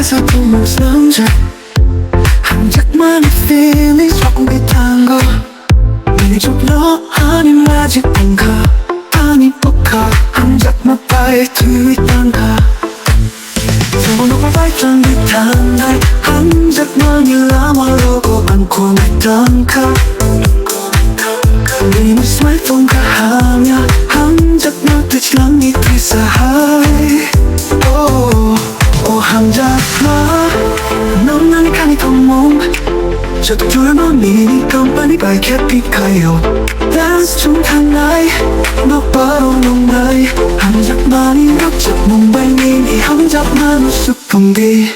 sa tumuslong siya 한작 많이 feelings 조금 비탄 거 미니족로 아님 아직 뭔가 아니 뭐가 한작 마파에 두있단가 서로가 발전 듯한 날 한작 많이 남아로고 안고 있던가 우리는 스마트폰가 하며 한작 놓듯이 랑이 피사하이 오 한작마 넌 나니 강이 통몸 저도 둘만 미니 컴퍼니 밝게 피카요 댄스 중탄 나이 너 바로 넌 나이 한작 많이 럭적 몽발 미니 한작 많은 수풍기